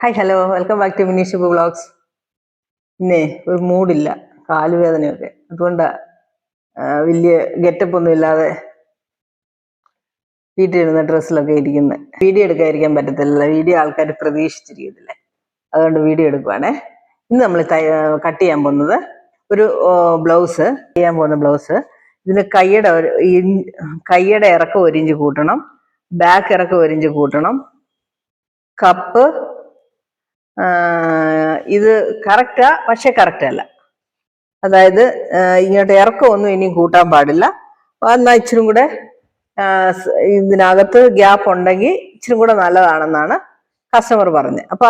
Hi hello welcome back to Mini Shibu vlogs. ഇന്നേ ഒരു മൂഡില്ല, കാലുവേദനയൊക്കെ, അതുകൊണ്ടാ വലിയ ഗെറ്റപ്പ് ഒന്നും ഇല്ലാതെ വീട്ടിലിരുന്ന ഡ്രസ്സിലൊക്കെ ഇരിക്കുന്നത്. വീഡിയോ എടുക്കാതിരിക്കാൻ പറ്റത്തില്ല, വീഡിയോ ആൾക്കാർ പ്രതീക്ഷിച്ചിരിക്കത്തില്ലേ, അതുകൊണ്ട് വീഡിയോ എടുക്കുവാണേ. ഇന്ന് നമ്മൾ കട്ട് ചെയ്യാൻ പോകുന്നത് ഒരു ബ്ലൗസ് ചെയ്യാൻ പോകുന്ന ബ്ലൗസ്. ഇതിന് കൈയുടെ ഇറക്കം 1 ഇഞ്ച് കൂട്ടണം, ബാക്ക് ഇറക്കം 1 ഇഞ്ച് കൂട്ടണം. കപ്പ് ഇത് കറക്റ്റാ, പക്ഷെ കറക്റ്റ് അല്ല. അതായത് ഇങ്ങോട്ട് ഇറക്കമൊന്നും ഇനിയും കൂട്ടാൻ പാടില്ല. എന്നാൽ ഇച്ചിരി കൂടെ ഇതിനകത്ത് ഗ്യാപ്പ് ഉണ്ടെങ്കിൽ ഇച്ചിരി കൂടെ നല്ലതാണെന്നാണ് കസ്റ്റമർ പറഞ്ഞത്. അപ്പൊ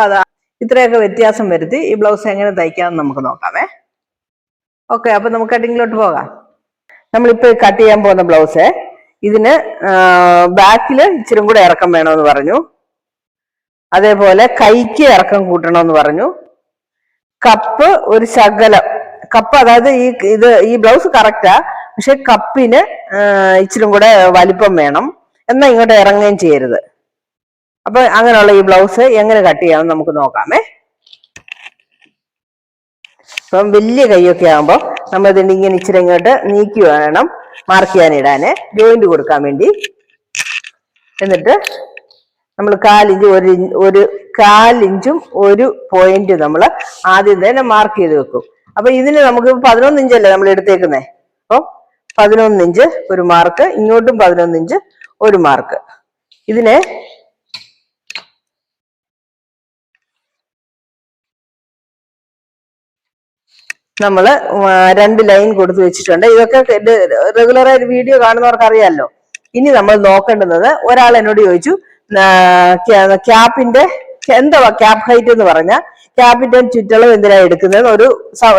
ഇത്രയൊക്കെ വ്യത്യാസം വരുത്തി ഈ ബ്ലൗസ് എങ്ങനെ തയ്ക്കാമെന്ന് നമുക്ക് നോക്കാമേ. ഓക്കെ, അപ്പൊ നമുക്ക് കട്ടിങ്ങിലോട്ട് പോകാം. നമ്മളിപ്പോ കട്ട് ചെയ്യാൻ പോകുന്ന ബ്ലൗസ്, ഇതിന് ബാക്കിൽ ഇച്ചിരി കൂടെ ഇറക്കം വേണമെന്ന് പറഞ്ഞു. അതേപോലെ കൈക്ക് ഇറക്കം കൂട്ടണമെന്ന് പറഞ്ഞു. കപ്പ് ഒരു ശകലം, കപ്പ് അതായത് ഈ ബ്ലൗസ് കറക്റ്റാ, പക്ഷെ കപ്പിന് ഇച്ചിരി കൂടെ വലിപ്പം വേണം, എന്നാൽ ഇങ്ങോട്ട് ഇറങ്ങുകയും ചെയ്യരുത്. അപ്പൊ അങ്ങനെയുള്ള ഈ ബ്ലൗസ് എങ്ങനെ കട്ട് ചെയ്യാമെന്ന് നമുക്ക് നോക്കാമേ. ഇപ്പം വലിയ കൈയൊക്കെ ആകുമ്പോൾ നമ്മൾ ഇതിൻ്റെ ഇങ്ങനെ ഇച്ചിരി ഇങ്ങോട്ട് നീക്കി വേണം മാർക്ക് ചെയ്യാനിടാന്, ജോയിന്റ് കൊടുക്കാൻ വേണ്ടി. എന്നിട്ട് നമ്മൾ 1/4 ഇഞ്ചും 1 പോയിന്റ് നമ്മൾ ആദ്യം തന്നെ മാർക്ക് ചെയ്ത് വെക്കും. അപ്പൊ ഇതിന് നമുക്ക് 11 ഇഞ്ചല്ലേ നമ്മൾ എടുത്തേക്കുന്നേ. അപ്പൊ 11 ഇഞ്ച് ഒരു മാർക്ക്, ഇങ്ങോട്ടും 11 ഇഞ്ച് ഒരു മാർക്ക്. ഇതിനെ നമ്മള് 2 ലൈൻ കൊടുത്ത് വെച്ചിട്ടുണ്ട്. ഇതൊക്കെ റെഗുലറായിട്ട് വീഡിയോ കാണുന്നവർക്ക് അറിയാമല്ലോ. ഇനി നമ്മൾ നോക്കേണ്ടുന്നത്, ഒരാൾ എന്നോട് ചോദിച്ചു ക്യാപ്പിന്റെ എന്താ ക്യാപ്പ് ഹൈറ്റ് എന്ന് പറഞ്ഞാൽ ക്യാപ്പിന്റെ ചുറ്റളവ് എന്തിനാ എടുക്കുന്നത് ഒരു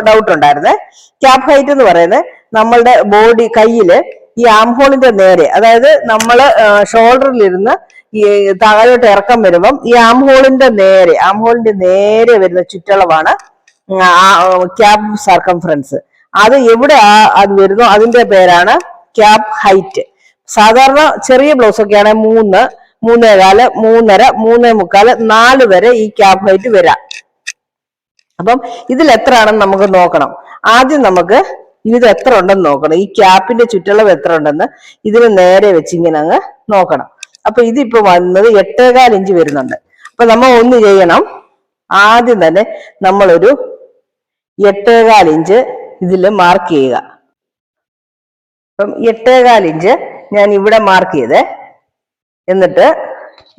ഡൗട്ട് ഉണ്ടായിരുന്നേ. ക്യാപ്പ് ഹൈറ്റ് എന്ന് പറയുന്നത് നമ്മളുടെ ബോഡി കയ്യില് ഈ ആംഹോളിന്റെ നേരെ, അതായത് നമ്മള് ഷോൾഡറിലിരുന്ന് ഈ താഴോട്ട് ഇറക്കം വരുമ്പം ഈ ആംഹോളിന്റെ നേരെ വരുന്ന ചുറ്റളവാണ് ക്യാപ് സർക്കംഫറൻസ്. അത് എവിടെ അത് വരുന്നോ അതിന്റെ പേരാണ് ക്യാപ് ഹൈറ്റ്. സാധാരണ ചെറിയ ബ്ലൗസ് ഒക്കെ ആണെങ്കിൽ 3, 3.25, 3.5, 3.25, 4 വരെ ഈ ക്യാപ് ഹൈറ്റ് വരാം. അപ്പം ഇതിൽ എത്ര ആണെന്ന് നമുക്ക് നോക്കണം. ആദ്യം നമുക്ക് ഇത് എത്ര ഉണ്ടെന്ന് നോക്കണം, ഈ ക്യാപ്പിന്റെ ചുറ്റളവ് എത്ര ഉണ്ടെന്ന് ഇതിന് നേരെ വെച്ച് ഇങ്ങനെ അങ്ങ് നോക്കണം. അപ്പൊ ഇതിപ്പോ വന്നത് 8.25 ഇഞ്ച് വരുന്നുണ്ട്. അപ്പൊ നമ്മൾ ഒന്ന് ചെയ്യണം, ആദ്യം തന്നെ നമ്മളൊരു 8.25 ഇഞ്ച് ഇതിൽ മാർക്ക് ചെയ്യുക. അപ്പം 8.25 ഇഞ്ച് ഞാൻ ഇവിടെ മാർക്ക് ചെയ്തേ. എന്നിട്ട്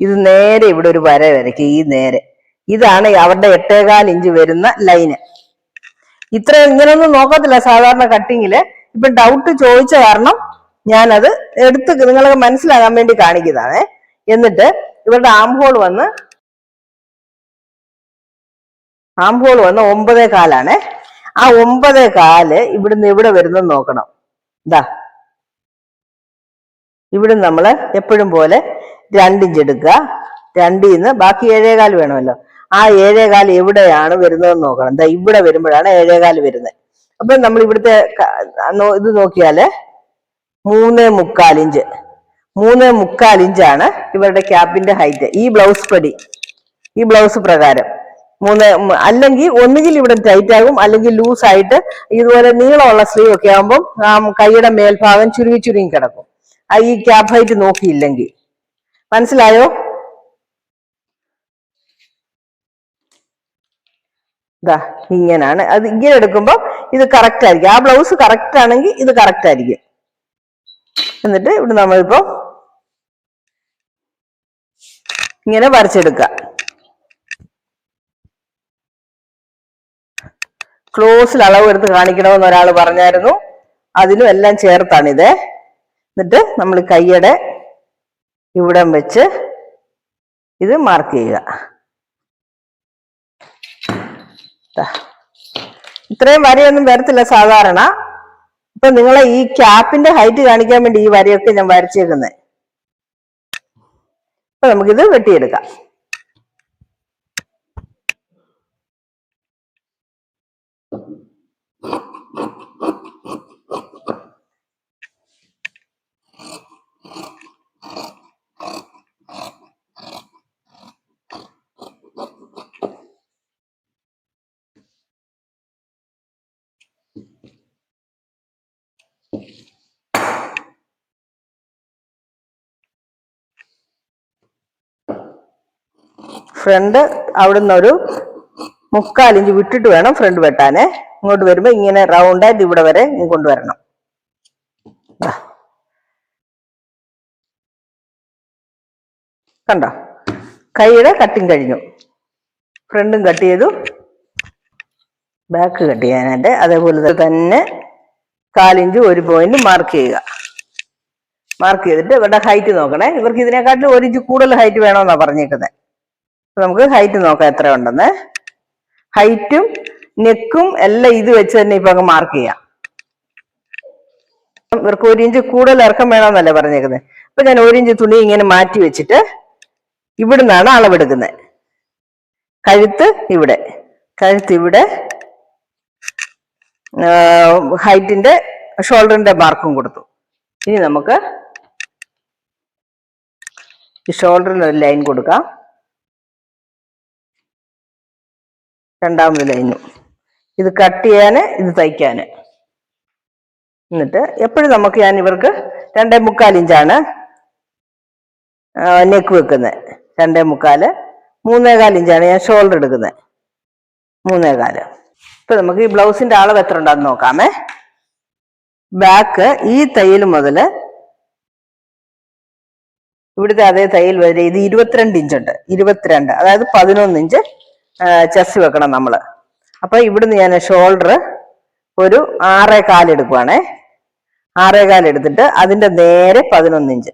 ഇത് നേരെ ഇവിടെ ഒരു വര വരയ്ക്കുക. ഈ നേരെ ഇതാണ് അവരുടെ 8.25 ഇഞ്ച് വരുന്ന ലൈന്. ഇങ്ങനെയൊന്നും നോക്കത്തില്ല സാധാരണ കട്ടിങ്ങില്. ഇപ്പൊ ഡൗട്ട് ചോദിച്ച കാരണം ഞാനത് എടുത്ത് നിങ്ങൾക്ക് മനസ്സിലാകാൻ വേണ്ടി കാണിക്കുന്നതാണ്. എന്നിട്ട് ഇവരുടെ ആം ഹോൾ വന്ന് 9.25 ആ 9.25 ഇവിടുന്ന് എവിടെ വരുന്നെന്ന് നോക്കണം. ഇതാ ഇവിടുന്ന് നമ്മൾ എപ്പോഴും പോലെ 2 ഇഞ്ച് എടുക്കുക. 2 ബാക്കി 7.25 വേണമല്ലോ. ആ 7.25 എവിടെയാണ് വരുന്നതെന്ന് നോക്കണം. എന്താ ഇവിടെ വരുമ്പോഴാണ് 7.25 വരുന്നത്. അപ്പൊ നമ്മൾ ഇവിടുത്തെ ഇത് നോക്കിയാല് 3.25 ഇഞ്ച്, 3.25 ഇഞ്ചാണ് ഇവരുടെ ക്യാപ്പിന്റെ ഹൈറ്റ്. ഈ ബ്ലൗസ് പ്രകാരം അല്ലെങ്കിൽ ഒന്നുകിൽ ഇവിടെ ടൈറ്റ് ആകും, അല്ലെങ്കിൽ ലൂസ് ആയിട്ട് ഇതുപോലെ നീളമുള്ള സ്ലീവ് ഒക്കെ ആകുമ്പോൾ കൈയുടെ മേൽഭാഗം ചുരുങ്ങി കിടക്കും. ഈ ക്യാപ്പ് ഹൈറ്റ് നോക്കിയില്ലെങ്കിൽ. മനസ്സിലായോ? ഇതാ ഇങ്ങനാണ് അത്. ഇങ്ങനെ എടുക്കുമ്പോൾ ഇത് കറക്റ്റ് ആയിരിക്കും. ആ ബ്ലൗസ് കറക്റ്റ് ആണെങ്കിൽ ഇത് കറക്റ്റ് ആയിരിക്കും. എന്നിട്ട് ഇവിടെ നമ്മളിപ്പോ ഇങ്ങനെ വരച്ചെടുക്കുക. ക്ലോസിൽ അളവ് എടുത്ത് കാണിക്കണമെന്ന് ഒരാൾ പറഞ്ഞായിരുന്നു, അതിനും എല്ലാം ചേർത്താണിത്. എന്നിട്ട് നമ്മൾ കൈയുടെ ഇവിടം വെച്ച് ഇത് മാർക്ക് ചെയ്യുക. ഇത്രയും വരയൊന്നും വരത്തില്ല സാധാരണ. ഇപ്പൊ നിങ്ങളെ ഈ ക്യാപ്പിന്റെ ഹൈറ്റ് കാണിക്കാൻ വേണ്ടി ഈ വരയൊക്കെ ഞാൻ വരച്ചേക്കുന്നത്. അപ്പൊ നമുക്കിത് വെട്ടിയെടുക്കാം. ഫ്രണ്ട് അവിടുന്ന് ഒരു 3/4 ഇഞ്ച് വിട്ടിട്ട് വേണം ഫ്രണ്ട് വെട്ടാനേ. ഇങ്ങോട്ട് വരുമ്പോ ഇങ്ങനെ റൗണ്ടായിട്ട് ഇവിടെ വരെ കൊണ്ടുവരണം. കണ്ടോ, കൈയുടെ കട്ടിങ് കഴിഞ്ഞു. ഫ്രണ്ടും കട്ട് ചെയ്തു, ബാക്ക് കട്ട് ചെയ്യാനായിട്ട് അതേപോലെ തന്നെ 1/4 ഇഞ്ച് ഒരു പോയിന്റ് മാർക്ക് ചെയ്യുക. മാർക്ക് ചെയ്തിട്ട് ഇവരുടെ ഹൈറ്റ് നോക്കണേ. ഇവർക്ക് ഇതിനെക്കാട്ടിലും 1 ഇഞ്ച് കൂടുതൽ ഹൈറ്റ് വേണമെന്നാണ് പറഞ്ഞേക്കുന്നത്. നമുക്ക് ഹൈറ്റ് നോക്കാം എത്ര ഉണ്ടെന്ന്. ഹൈറ്റും നെക്കും എല്ലാം ഇത് വെച്ച് തന്നെ ഇപ്പൊ അങ്ങ് മാർക്ക് ചെയ്യാം. ഇവർക്ക് 1 ഇഞ്ച് കൂടുതൽ ഇറക്കം വേണമെന്നല്ലേ പറഞ്ഞേക്കുന്നത്. അപ്പൊ ഞാൻ 1 ഇഞ്ച് തുണി ഇങ്ങനെ മാറ്റി വെച്ചിട്ട് ഇവിടുന്നാണ് അളവെടുക്കുന്നത്. കഴുത്ത് ഇവിടെ, കഴുത്ത് ഇവിടെ, ഹൈറ്റിന്റെ ഷോൾഡറിന്റെ മാർക്കും കൊടുത്തു. ഇനി നമുക്ക് ഈ ഷോൾഡറിന് ഒരു ലൈൻ കൊടുക്കാം. രണ്ടാമത് ലൈനും ഇത് കട്ട് ചെയ്യാന്, ഇത് തയ്ക്കാന്. എന്നിട്ട് എപ്പോഴും നമുക്ക് ഞാൻ ഇവർക്ക് 2.25 ഇഞ്ചാണ് നെക്ക് വെക്കുന്നത്. 2.25, 3.25 ഇഞ്ചാണ് ഞാൻ ഷോൾഡർ എടുക്കുന്നത്. 3.25. ഇപ്പൊ നമുക്ക് ഈ ബ്ലൗസിന്റെ അളവ് എത്ര ഉണ്ടെന്ന് നോക്കാമേ. ബാക്ക് ഈ തയ്യൽ മുതല് ഇവിടുത്തെ അതേ തയ്യൽ വരെ ഇത് 22 ഇഞ്ചുണ്ട്. 22, അതായത് 11 ഇഞ്ച് ചെസ്റ്റ് വെക്കണം നമ്മള്. അപ്പൊ ഇവിടുന്ന് ഞാൻ ഷോൾഡർ ഒരു 6.25 എടുക്കുവാണേ. 6.25 എടുത്തിട്ട് അതിന്റെ നേരെ 11 ഇഞ്ച്.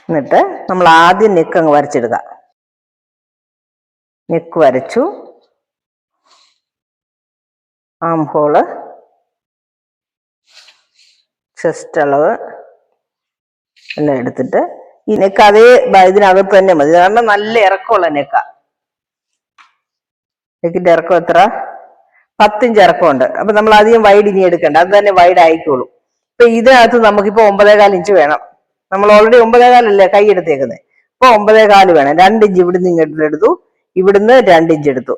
എന്നിട്ട് നമ്മൾ ആദ്യം നെക്ക് അങ്ങ് വരച്ചെടുക്കുക. നെക്ക് വരച്ചു, ആം ഹോള്, ചെസ്റ്റ് അളവ് എല്ലാം എടുത്തിട്ട് ഈ നെക്ക് അതേ ഇതിനകത്ത് തന്നെ മതി. കാരണം നല്ല ഇറക്കമുള്ള നെക്ക. നെക്കിന്റെ ഇറക്കം എത്ര? 10 ഇഞ്ച് ഇറക്കമുണ്ട്. അപ്പൊ നമ്മൾ അധികം വൈഡ് ഇനി എടുക്കണ്ട, അത് തന്നെ വൈഡ് ആയിക്കോളും. ഇപ്പൊ ഇതിനകത്ത് നമുക്കിപ്പോ 9.25 ഇഞ്ച് വേണം. നമ്മൾ ഓൾറെഡി 9.25 അല്ലേ കൈ എടുത്തേക്കുന്നത്. അപ്പൊ 9.25 വേണം. 2 ഇഞ്ച് ഇവിടുന്ന് ഇങ്ങോട്ട് എടുത്തു, ഇവിടുന്ന് 2 ഇഞ്ച് എടുത്തു.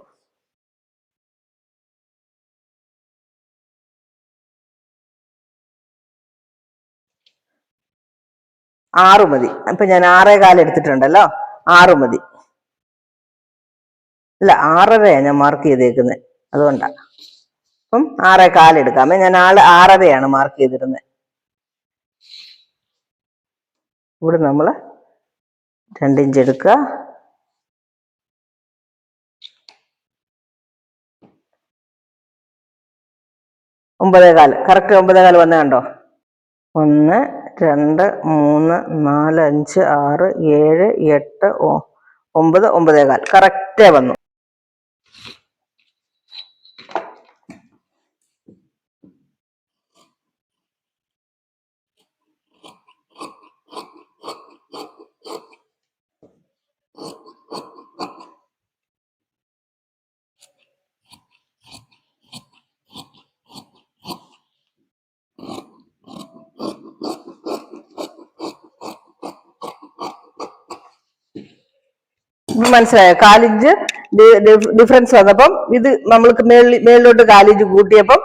ആറ് മതി. അപ്പൊ ഞാൻ 6.25 എടുത്തിട്ടുണ്ടല്ലോ, 6 മതി. അല്ല, 6.5 ഞാൻ മാർക്ക് ചെയ്തേക്കുന്നത്, അതുകൊണ്ടാണ്. അപ്പം 6.25 എടുക്കാമേ. ഞാൻ 6.5 മാർക്ക് ചെയ്തിരുന്നത്. ഇവിടെ നമ്മള് 2 ഇഞ്ച് എടുക്കുക. കറക്റ്റ് 9.25 വന്ന കണ്ടോ? 1, 2, 3, 4, 5, 6, 7, 8, 9, 9.25 കറക്റ്റേ വന്നു. മനസ്സിലായോ? 1/4 ഇഞ്ച് ഡിഫറൻസ് വന്നപ്പം ഇത് നമ്മൾക്ക് മേളിലോട്ട് 1/4 ഇഞ്ച് കൂട്ടിയപ്പം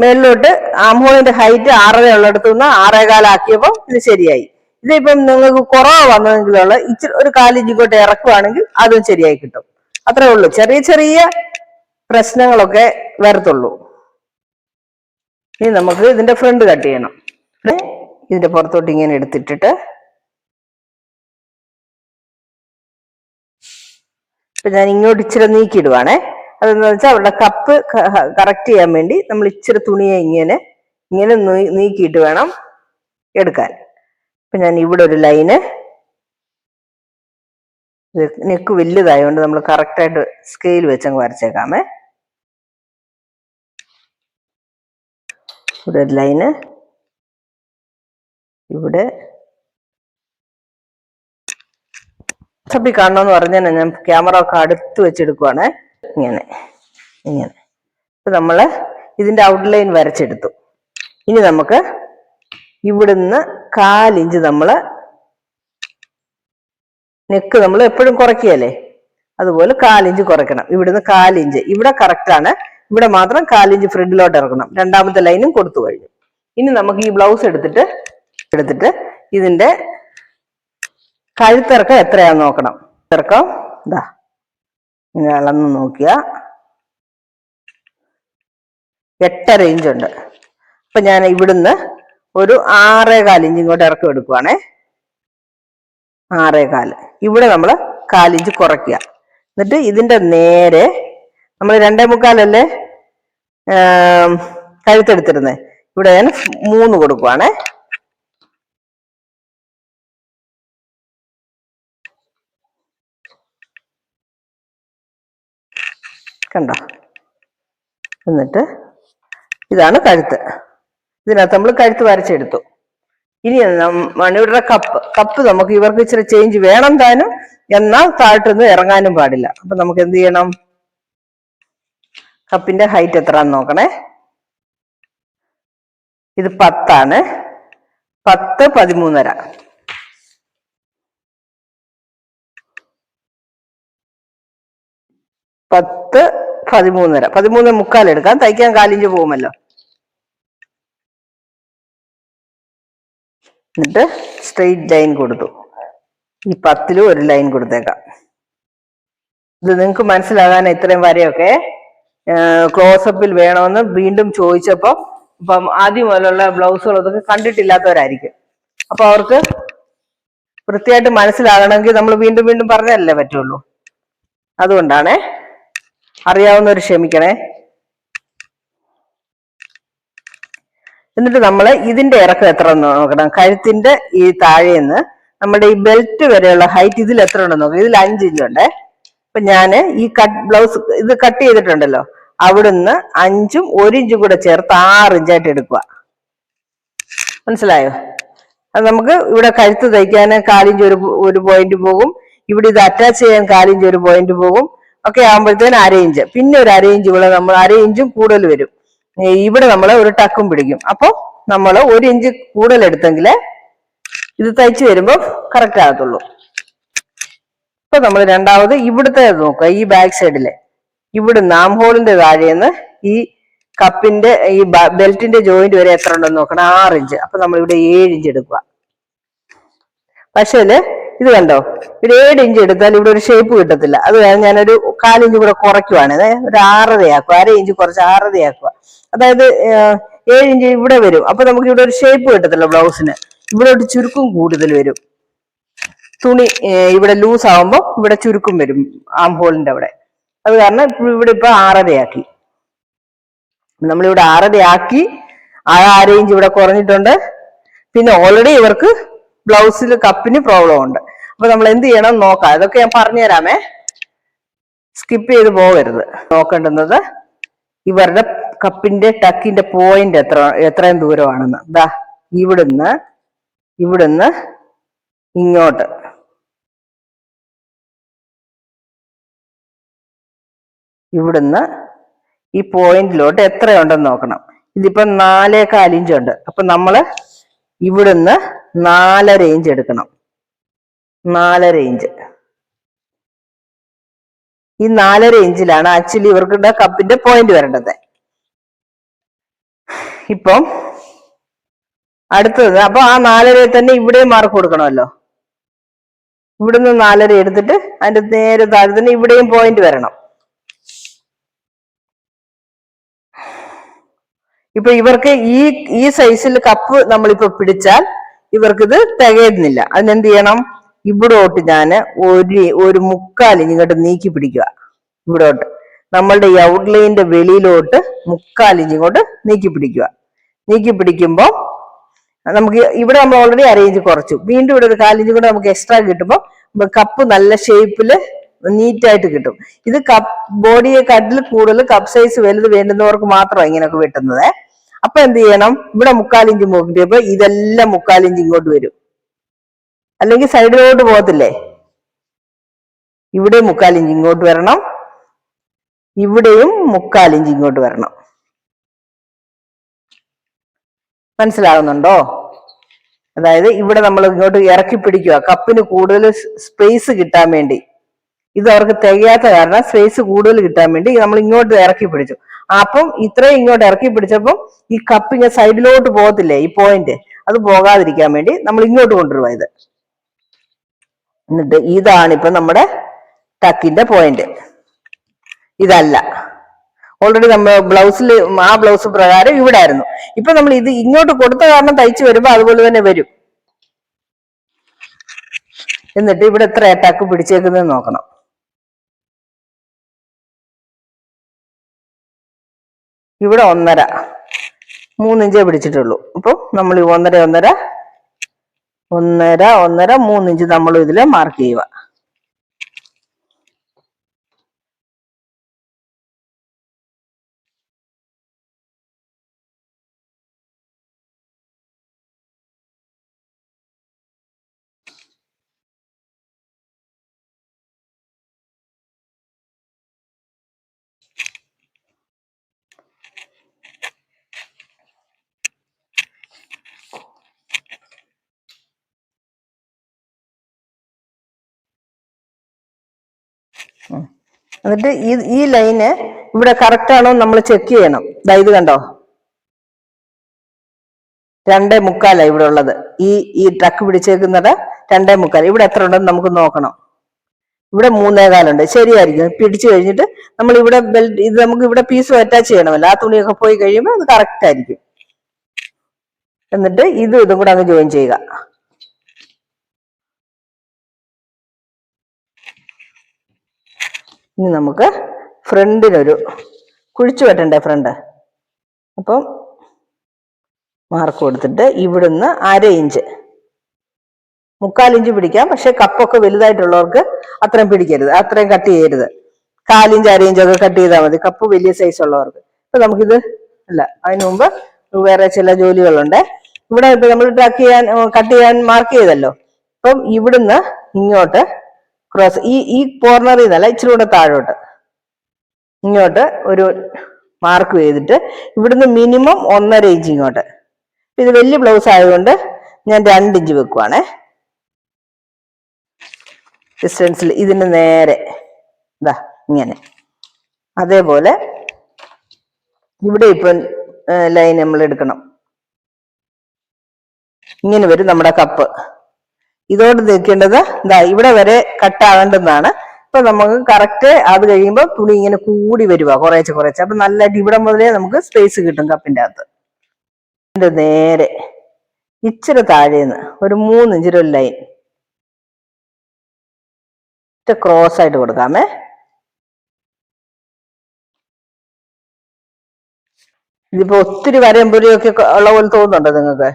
മേളിലോട്ട് ആംഹോളിന്റെ ഹൈറ്റ് 6.5 ഉള്ളിടത്തു നിന്ന് 6.25 ആക്കിയപ്പോൾ ഇത് ശരിയായി. ഇതിപ്പം നിങ്ങൾക്ക് കുറവ് വന്നതെങ്കിലുള്ള ഇച്ചിരി ഒരു 1/4 ഇഞ്ച് ഇങ്ങോട്ട് ഇറക്കുവാണെങ്കിൽ അതും ശരിയായി കിട്ടും. അത്രേ ഉള്ളൂ. ചെറിയ ചെറിയ പ്രശ്നങ്ങളൊക്കെ വരത്തുള്ളൂ. ഇനി നമുക്ക് ഇതിന്റെ ഫ്രണ്ട് കട്ട് ചെയ്യണം. ഇതിന്റെ പുറത്തോട്ട് ഇങ്ങനെ എടുത്തിട്ടിട്ട് ഇപ്പൊ ഞാൻ ഇങ്ങോട്ട് ഇച്ചിരി നീക്കിയിടുവാണേ. അതെന്ന് വെച്ചാൽ അവരുടെ കപ്പ് കറക്റ്റ് ചെയ്യാൻ വേണ്ടി നമ്മൾ ഇച്ചിരി തുണിയെ ഇങ്ങനെ ഇങ്ങനെ നീക്കിയിട്ട് വേണം എടുക്കാൻ. ഇപ്പൊ ഞാൻ ഇവിടെ ഒരു ലൈന്, നെക്ക് വലുതായതുകൊണ്ട് നമ്മൾ കറക്റ്റായിട്ട് സ്കെയിൽ വെച്ചങ്ങ് വരച്ചേക്കാമേ. ഇവിടെ ഒരു ലൈന്, ഇവിടെ തപ്പി കാണണമെന്ന് പറഞ്ഞാൽ ഞാൻ ക്യാമറ ഒക്കെ അടുത്ത് വെച്ചെടുക്കുവാണ്. ഇങ്ങനെ ഇങ്ങനെ ഇപ്പൊ നമ്മള് ഇതിന്റെ ഔട്ട്ലൈൻ വരച്ചെടുത്തു. ഇനി നമുക്ക് ഇവിടുന്ന് 1/4 ഇഞ്ച് നമ്മള് നെക്ക് നമ്മൾ എപ്പോഴും കുറയ്ക്കുകയല്ലേ, അതുപോലെ 1/4 ഇഞ്ച് കുറയ്ക്കണം. ഇവിടുന്ന് 1/4 ഇഞ്ച് ഇവിടെ കറക്റ്റ് ആണ്. ഇവിടെ മാത്രം 1/4 ഇഞ്ച് ഫ്രണ്ടിലോട്ട് ഇറക്കണം. രണ്ടാമത്തെ ലൈനും കൊടുത്തു കഴിഞ്ഞു. ഇനി നമുക്ക് ഈ ബ്ലൗസ് എടുത്തിട്ട് ഇതിന്റെ കഴുത്തിറക്കം എത്രയാന്ന് നോക്കണം. ഇറക്കം ഇതാ ഇങ്ങനെ അളന്ന് നോക്കിയ 8.5 ഇഞ്ച് ഉണ്ട്. അപ്പൊ ഞാൻ ഇവിടുന്ന് ഒരു 6.25 ഇഞ്ച് ഇങ്ങോട്ട് ഇറക്കം എടുക്കുവാണേ. 6.25. ഇവിടെ നമ്മൾ 1/4 ഇഞ്ച് കുറയ്ക്കുക. എന്നിട്ട് ഇതിന്റെ നേരെ നമ്മൾ 2.25 കഴുത്തെടുത്തിരുന്നേ, ഇവിടെ ഞാൻ 3 കൊടുക്കുവാണേ. കണ്ടോ? എന്നിട്ട് ഇതാണ് കഴുത്ത്. ഇതിനകത്ത് നമ്മൾ കഴുത്ത് വരച്ചെടുത്തു. ഇനി മണിയുടെ കപ്പ് നമുക്ക് ഇവർക്ക് ഇച്ചിരി ചേഞ്ച് വേണം താനും, എന്നാൽ താഴ്ത്തുനിന്ന് ഇറങ്ങാനും പാടില്ല. അപ്പൊ നമുക്ക് എന്ത് ചെയ്യണം? കപ്പിന്റെ ഹൈറ്റ് എത്രയാന്ന് നോക്കണേ. ഇത് 10 ആണ്. 10 13.5. 10 13.5 13.25 എടുക്കാം. തയ്ക്കാൻ 1/4 ഇഞ്ച് പോകുമല്ലോ. എന്നിട്ട് സ്ട്രെയിറ്റ് ലൈൻ കൊടുത്തു. ഈ 10ലും ഒരു ലൈൻ കൊടുത്തേക്കാം. ഇത് നിങ്ങൾക്ക് മനസ്സിലാകാൻ ഇത്രയും വരെയൊക്കെ ക്ലോസപ്പിൽ വേണമെന്ന് വീണ്ടും ചോദിച്ചപ്പോ ഇപ്പം ആദ്യം മുതലുള്ള ബ്ലൗസുകളൊക്കെ കണ്ടിട്ടില്ലാത്തവരായിരിക്കും. അപ്പൊ അവർക്ക് വൃത്തിയായിട്ട് മനസ്സിലാകണമെങ്കിൽ നമ്മൾ വീണ്ടും വീണ്ടും പറഞ്ഞല്ലേ പറ്റുള്ളൂ. അതുകൊണ്ടാണേ, അറിയാവുന്നവർ ക്ഷമിക്കണേ. എന്നിട്ട് നമ്മൾ ഇതിന്റെ ഇറക്കം എത്ര നോക്കണം. കഴുത്തിന്റെ ഈ താഴേന്ന് നമ്മുടെ ഈ ബെൽറ്റ് വരെയുള്ള ഹൈറ്റ് ഇതിൽ എത്ര ഉണ്ടെന്ന് നോക്കാം. ഇതിൽ 5 ഇഞ്ച് ഉണ്ട്. അപ്പൊ ഞാന് ഈ ബ്ലൗസ് ഇത് കട്ട് ചെയ്തിട്ടുണ്ടല്ലോ, അവിടുന്ന് 5ഉം 1 ഇഞ്ചും കൂടെ ചേർത്ത് 6 ഇഞ്ചായിട്ട് എടുക്കുക. മനസ്സിലായോ? അത് നമുക്ക് ഇവിടെ കഴുത്ത് തയ്ക്കാൻ 1/4 ഇഞ്ച് ഒരു പോയിന്റ് പോകും. ഇവിടെ ഇത് അറ്റാച്ച് ചെയ്യാൻ 1/4 ഇഞ്ച് ഒരു പോയിന്റ് പോകും. ഒക്കെ ആകുമ്പോഴത്തേന് 1/2 ഇഞ്ച്, പിന്നെ ഒരു 1/2 ഇഞ്ച് ഇവിടെ നമ്മൾ 1/2 ഇഞ്ചും കൂടുതൽ വരും. ഇവിടെ നമ്മൾ ഒരു ടക്കും പിടിക്കും. അപ്പൊ നമ്മൾ 1 ഇഞ്ച് കൂടുതൽ എടുത്തെങ്കിൽ ഇത് തയ്ച്ചു വരുമ്പോൾ കറക്റ്റ് ആകത്തുള്ളൂ. ഇപ്പൊ നമ്മൾ രണ്ടാമത് ഇവിടുത്തെ നോക്കുക. ഈ ബാക്ക് സൈഡിലെ ഇവിടുന്ന് ആം ഹോളിന്റെ താഴേന്ന് ഈ കപ്പിന്റെ ഈ ബെൽറ്റിന്റെ ജോയിന്റ് വരെ എത്ര ഉണ്ടെന്ന് നോക്കണം. 6 ഇഞ്ച്. അപ്പൊ നമ്മൾ ഇവിടെ 7 ഇഞ്ച് എടുക്കുക. പക്ഷേ ഇത് കണ്ടോ, ഇവിടെ 7 ഇഞ്ച് എടുത്താൽ ഇവിടെ ഒരു ഷേപ്പ് കിട്ടത്തില്ല. അത് ഞാനൊരു 1/4 ഇഞ്ച് കൂടെ കുറയ്ക്കുവാണ്. ഒരു 6.5 ആക്കുക. 1/2 ഇഞ്ച് കുറച്ച് 6.5 ആക്കുക. അതായത് 7 ഇഞ്ച് ഇവിടെ വരും. അപ്പൊ നമുക്ക് ഇവിടെ ഒരു ഷേപ്പ് കിട്ടത്തില്ല ബ്ലൗസിന്. ഇവിടെ ഒരു ചുരുക്കം കൂടുതൽ വരും. തുണി ഇവിടെ ലൂസ് ആവുമ്പോൾ ഇവിടെ ചുരുക്കം വരും ആം ഹോളിന്റെ അവിടെ. അത് കാരണം ഇവിടെ ഇപ്പൊ 6.5 ആക്കി. നമ്മളിവിടെ 6.5 ആക്കി. 1/2 ഇഞ്ച് ഇവിടെ കുറഞ്ഞിട്ടുണ്ട്. പിന്നെ ഓൾറെഡി ഇവർക്ക് ബ്ലൗസിൽ കപ്പിന് പ്രോബ്ലം ഉണ്ട്. അപ്പൊ നമ്മൾ എന്ത് ചെയ്യണം നോക്കാം. ഇതൊക്കെ ഞാൻ പറഞ്ഞുതരാമേ, സ്കിപ്പ് ചെയ്ത് പോകരുത്. നോക്കേണ്ടുന്നത് ഇവരുടെ കപ്പിന്റെ ടക്കിന്റെ പോയിന്റ് എത്രയും ദൂരമാണെന്ന്. ദാ ഇവിടുന്ന് ഇങ്ങോട്ട് ഇവിടുന്ന് ഈ പോയിന്റിലോട്ട് എത്രയുണ്ടെന്ന് നോക്കണം. ഇതിപ്പോ 4.25 ഇഞ്ച് ഉണ്ട്. അപ്പൊ നമ്മള് ഇവിടുന്ന് 4.5 ഇഞ്ച് എടുക്കണം. 4.5 ഇഞ്ച്. ഈ 4.5 ഇഞ്ചിലാണ് ആക്ച്വലി ഇവർക്ക് കപ്പിന്റെ പോയിന്റ് വരേണ്ടത്. ഇപ്പം അടുത്തത്, അപ്പൊ ആ 4.5 തന്നെ ഇവിടെ മാർക്ക് കൊടുക്കണമല്ലോ. ഇവിടുന്ന് 4.5 എടുത്തിട്ട് അതിന്റെ നേരെ താഴെ തന്നെ ഇവിടെയും പോയിന്റ് വരണം. ഇപ്പൊ ഇവർക്ക് ഈ സൈസിൽ കപ്പ് നമ്മളിപ്പോ പിടിച്ചാൽ ഇവർക്കിത് തികയുന്നില്ല. അതിനെന്ത് ചെയ്യണം? ഇവിടോട്ട് ഞാൻ ഒരു 1/4 ഇഞ്ച് ഇങ്ങോട്ട് നീക്കി പിടിക്കുക. ഇവിടോട്ട് നമ്മളുടെ ഈ ഔട്ട്ലൈനിന്റെ വെളിയിലോട്ട് 1/4 ഇഞ്ച് ഇങ്ങോട്ട് നീക്കി പിടിക്കുക. നീക്കി പിടിക്കുമ്പോൾ നമുക്ക് ഇവിടെ നമ്മൾ ഓൾറെഡി 1/2 ഇഞ്ച് കുറച്ചു. വീണ്ടും ഇവിടെ ഒരു 1/4 ഇഞ്ച് കൂടെ നമുക്ക് എക്സ്ട്രാ കിട്ടുമ്പോൾ കപ്പ് നല്ല ഷേപ്പില് നീറ്റായിട്ട് കിട്ടും. ഇത് ബോഡിയെ കട്ടിൽ കൂടുതൽ കപ്പ് സൈസ് വലുത് വേണ്ടുന്നവർക്ക് മാത്രമാണ് ഇങ്ങനെയൊക്കെ വെട്ടുന്നത്. അപ്പൊ എന്ത് ചെയ്യണം? ഇവിടെ 1/4 ഇഞ്ച് നോക്കിയപ്പോ ഇതെല്ലാം 1/4 ഇഞ്ച് ഇങ്ങോട്ട് വരും. അല്ലെങ്കിൽ സൈഡിലോട്ട് പോകത്തില്ലേ? ഇവിടെ 1/4 ഇഞ്ച് ഇങ്ങോട്ട് വരണം. ഇവിടെയും 1/4 ഇഞ്ച് ഇങ്ങോട്ട് വരണം. മനസ്സിലാകുന്നുണ്ടോ? അതായത് ഇവിടെ നമ്മൾ ഇങ്ങോട്ട് ഇറക്കി പിടിക്കുക, കപ്പിന് കൂടുതൽ സ്പേസ് കിട്ടാൻ വേണ്ടി. ഇത് അവർക്ക് തികയാത്ത കാരണം സ്പേസ് കൂടുതൽ കിട്ടാൻ വേണ്ടി നമ്മൾ ഇങ്ങോട്ട് ഇറക്കി പിടിച്ചു. അപ്പം ഇത്രയും ഇങ്ങോട്ട് ഇറക്കി പിടിച്ചപ്പം ഈ കപ്പ് ഇങ്ങനെ സൈഡിലോട്ട് പോകത്തില്ലേ, ഈ പോയിന്റ്, അത് പോകാതിരിക്കാൻ വേണ്ടി നമ്മൾ ഇങ്ങോട്ട് കൊണ്ടുവരുക ഇത്. എന്നിട്ട് ഇതാണ് ഇപ്പൊ നമ്മുടെ ടക്കിന്റെ പോയിന്റ്. ഇതല്ല, ഓൾറെഡി നമ്മൾ ബ്ലൗസിൽ ആ ബ്ലൗസ് പ്രകാരം ഇവിടെ ആയിരുന്നു. ഇപ്പൊ നമ്മൾ ഇത് ഇങ്ങോട്ട് കൊടുത്ത കാരണം തയ്ച്ചു വരുമ്പോ അതുപോലെ തന്നെ വരും. എന്നിട്ട് ഇവിടെ എത്ര ടക്ക് പിടിച്ചേക്കുന്നത് നോക്കണം. ഇവിടെ 1.5, 3 ഇഞ്ചേ പിടിച്ചിട്ടുള്ളൂ. അപ്പൊ നമ്മൾ 1.5 3 ഇഞ്ച് നമ്മൾ ഇതില് മാർക്ക് ചെയ്യുക. എന്നിട്ട് ഈ ലൈന് ഇവിടെ കറക്റ്റ് ആണോ നമ്മൾ ചെക്ക് ചെയ്യണം. ഇത് കണ്ടോ, 2.25 ഇവിടെ ഉള്ളത്. ഈ ടക്ക് പിടിച്ചേക്കുന്നത് 2.25. ഇവിടെ എത്ര ഉണ്ടെന്ന് നമുക്ക് നോക്കണം. ഇവിടെ 3.25 ശരിയായിരിക്കും. പിടിച്ചു കഴിഞ്ഞിട്ട് നമ്മൾ ഇവിടെ ബെൽറ്റ്, ഇത് നമുക്ക് ഇവിടെ പീസ് അറ്റാച്ച് ചെയ്യണമല്ലോ, ആ തുണിയൊക്കെ പോയി കഴിയുമ്പോൾ അത് കറക്റ്റ് ആയിരിക്കും. എന്നിട്ട് ഇതും കൂടെ അങ്ങ് ജോയിൻ ചെയ്യുക. ഇനി നമുക്ക് ഫ്രണ്ടിനൊരു കുഴിച്ചു വെട്ടണ്ടേ ഫ്രണ്ട്. അപ്പം മാർക്ക് കൊടുത്തിട്ട് ഇവിടുന്ന് 1/2 ഇഞ്ച്, 3/4 ഇഞ്ച് പിടിക്കാം. പക്ഷെ കപ്പൊക്കെ വലുതായിട്ടുള്ളവർക്ക് അത്രയും പിടിക്കരുത്, അത്രയും കട്ട് ചെയ്യരുത്. 4 ഇഞ്ച് 1/2 ഇഞ്ചൊക്കെ കട്ട് ചെയ്താൽ മതി, കപ്പ് വലിയ സൈസ് ഉള്ളവർക്ക്. ഇപ്പൊ നമുക്കിത് അല്ല, അതിനു മുമ്പ് വേറെ ചില ജോലികളുണ്ട്. ഇവിടെ ഇപ്പൊ നമ്മൾ കട്ട് ചെയ്യാൻ മാർക്ക് ചെയ്തല്ലോ. അപ്പം ഇവിടുന്ന് ഇങ്ങോട്ട് ക്രോസ്, ഈ കോർണറിൽ നിന്നല്ല, ഇച്ചിരി കൂടെ താഴോട്ട് ഇങ്ങോട്ട് ഒരു മാർക്ക് ചെയ്തിട്ട് ഇവിടുന്ന് മിനിമം 1.5 ഇഞ്ച് ഇങ്ങോട്ട്. ഇത് വലിയ ബ്ലൗസ് ആയതുകൊണ്ട് ഞാൻ 2 ഇഞ്ച് വെക്കുവാണേ ഡിസ്റ്റൻസിൽ. ഇതിന് നേരെ ഇതാ ഇങ്ങനെ. അതേപോലെ ഇവിടെ ഇപ്പൊ ലൈൻ നമ്മൾ എടുക്കണം. ഇങ്ങനെ വരും നമ്മുടെ കപ്പ്. ഇതോട് നിൽക്കേണ്ടത് ഇതാ ഇവിടെ വരെ കട്ടാകേണ്ടതാണ്. ഇപ്പൊ നമുക്ക് കറക്റ്റ് അത് കഴിയുമ്പോൾ തുണി ഇങ്ങനെ കൂടി വരുക കുറേശ്ശെ. അപ്പൊ നല്ലതായിട്ട് ഇവിടെ മുതലേ നമുക്ക് സ്പേസ് കിട്ടും കപ്പിന്റെ അകത്ത്. ഇതിന്റെ നേരെ ഇച്ചിരി താഴേന്ന് ഒരു 3 ഇഞ്ചിന്റെ ഒരു ലൈൻ ക്രോസ് ആയിട്ട് കൊടുക്കാമേ. ഇതിപ്പോ ഒത്തിരി വരമ്പുരിയൊക്കെ ഉള്ള പോലെ തോന്നുന്നുണ്ടോ നിങ്ങൾക്ക്?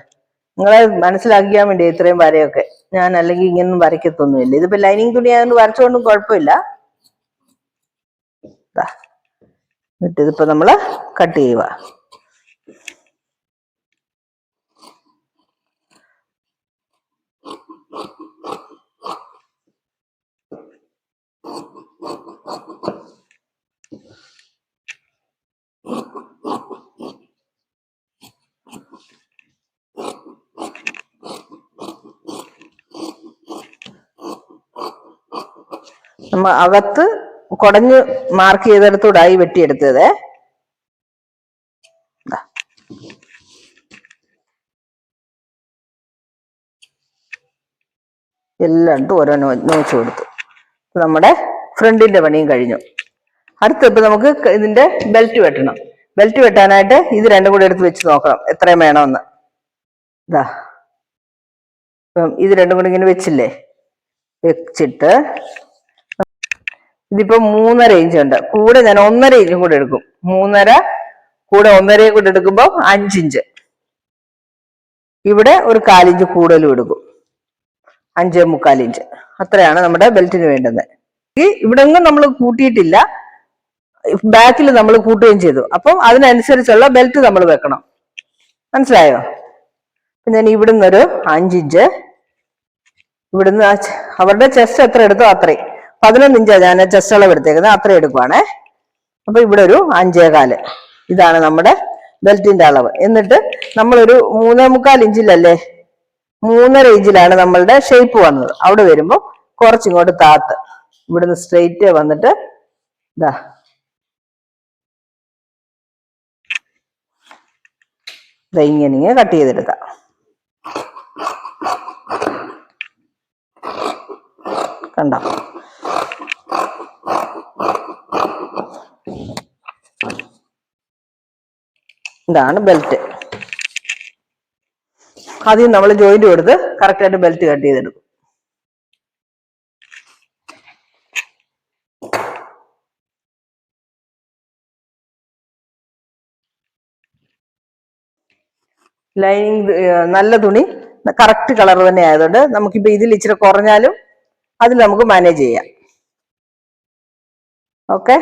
നിങ്ങളെ മനസ്സിലാക്കിയാൻ വേണ്ടി ഇത്രയും വരയൊക്കെ. ഞാൻ അല്ലെങ്കിൽ ഇങ്ങനൊന്നും വരയ്ക്കത്തൊന്നുമില്ല. ഇതിപ്പോ ലൈനിങ് തുണി ആയതുകൊണ്ട് വരച്ചോണ്ടും കുഴപ്പമില്ല. എന്നിട്ട് ഇതിപ്പോ നമ്മള് കട്ട് ചെയ്യുക. നമ്മ അകത്ത് കുടഞ്ഞ് മാർക്ക് ചെയ്തെടുത്തൂടായി വെട്ടിയെടുത്തത്. എല്ലായിടത്തും ഓരോ നോച്ച് കൊടുത്തു. നമ്മുടെ ഫ്രണ്ടിന്റെ പണിയും കഴിഞ്ഞു. അടുത്തിപ്പോ നമുക്ക് ഇതിന്റെ ബെൽറ്റ് വെട്ടണം. ബെൽറ്റ് വെട്ടാനായിട്ട് ഇത് രണ്ടും കൂടെ എടുത്ത് വെച്ച് നോക്കണം എത്രയും വേണമെന്ന്. ഇതാ ഇപ്പം ഇത് രണ്ടും കൂടെ ഇങ്ങനെ വെച്ചില്ലേ, വെച്ചിട്ട് ഇതിപ്പോ 3.5 ഇഞ്ച് ഉണ്ട്. കൂടെ ഞാൻ 1.5 ഇഞ്ചും കൂടെ എടുക്കും. 3.5 കൂടെ 1.5 കൂടെ എടുക്കുമ്പോ 5 ഇഞ്ച്. ഇവിടെ ഒരു 1/4 ഇഞ്ച് കൂടുതലും എടുക്കും, 5.25 ഇഞ്ച്. അത്രയാണ് നമ്മുടെ ബെൽറ്റിന് വേണ്ടുന്നത്. ഇവിടെ ഒന്നും നമ്മൾ കൂട്ടിയിട്ടില്ല, ബാക്കിൽ നമ്മൾ കൂട്ടുകയും ചെയ്തു. അപ്പം അതിനനുസരിച്ചുള്ള ബെൽറ്റ് നമ്മൾ വെക്കണം. മനസ്സിലായോ? ഞാൻ ഇവിടുന്ന് ഒരു 5 ഇഞ്ച്, ഇവിടുന്ന് അവരുടെ ചെസ്റ്റ് എത്ര എടുത്തോ അത്രയും, 11 ഇഞ്ചാണ് ഞാൻ ചെസ്റ്റ് അളവ് എടുത്തേക്കുന്നത്, അത്രയും എടുക്കുവാണേ. അപ്പൊ ഇവിടെ ഒരു 5.25. ഇതാണ് നമ്മുടെ ബെൽറ്റിന്റെ അളവ്. എന്നിട്ട് നമ്മളൊരു 3.25 ഇഞ്ചിലല്ലേ, 3.5 ഇഞ്ചിലാണ് നമ്മളുടെ ഷേപ്പ് വന്നത്. അവിടെ വരുമ്പോ കുറച്ചിങ്ങോട്ട് താത്ത് ഇവിടുന്ന് സ്ട്രെയിറ്റ് വന്നിട്ട് ഇതാ ഇങ്ങനെ കട്ട് ചെയ്തെടുക്കാം. കണ്ടോ? ഇതാണ് ബെൽറ്റ്. ആദ്യം നമ്മൾ ജോയിന്റ് കൊടുത്ത് കറക്റ്റായിട്ട് ബെൽറ്റ് കട്ട് ചെയ്തെടുക്കും. ലൈനിങ് നല്ല തുണി, കറക്റ്റ് കളർ തന്നെ ആയതുകൊണ്ട് നമുക്കിപ്പോ ഇതിൽ ഇച്ചിരി കുറഞ്ഞാലും അതിൽ നമുക്ക് മാനേജ് ചെയ്യാം. ഓക്കെ.